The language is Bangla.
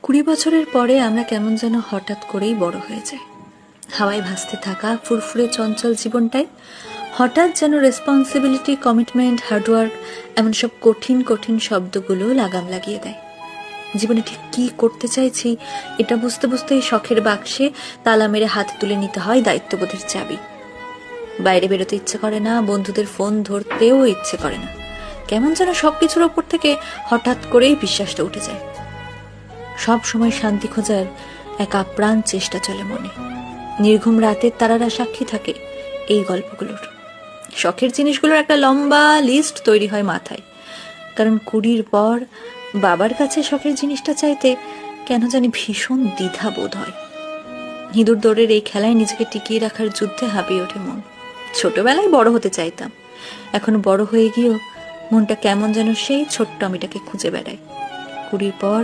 20 বছরের পরে আমরা কেমন যেন হঠাৎ করেই বড় হয়ে যাই। হাওয়ায় ভাসতে থাকা ফুরফুরে চঞ্চল জীবনটাই হঠাৎ যেন রেসপন্সিবিলিটি, কমিটমেন্ট, হার্ডওয়ার্ক এমন সব কঠিন কঠিন শব্দগুলো লাগাম লাগিয়ে দেয়। জীবনে ঠিক কি করতে চাইছি এটা বুঝতে বুঝতেই শখের বাক্সে তালা মেরে হাতে তুলে নিতে হয় দায়িত্ববোধের চাবি। বাইরে বেরোতে ইচ্ছে করে না, বন্ধুদের ফোন ধরতেও ইচ্ছে করে না। কেমন যেন সবকিছুর ওপর থেকে হঠাৎ করেই বিশ্বাসটা উঠে যায়। সব সময় শান্তি খোঁজার এক আপ্রাণ চেষ্টা চলে মনে। নির্ঘুম রাতের তারারা সাক্ষী থাকে এই গল্পগুলোর। শখের জিনিসগুলোর একটা লম্বা লিস্ট তৈরি হয় মাথায়, কারণ 20 পর বাবার কাছে শখের জিনিসটা চাইতে কেন জানি ভীষণ দ্বিধা বোধ হয়। ইঁদুর দৌড়ের এই খেলায় নিজেকে টিকিয়ে রাখার যুদ্ধে হাঁপিয়ে ওঠে মন। ছোটবেলায় বড় হতে চাইতাম, এখন বড় হয়ে গিয়েও মনটা কেমন যেন সেই ছোট্ট আমিটাকে খুঁজে বেড়ায়। 20 পর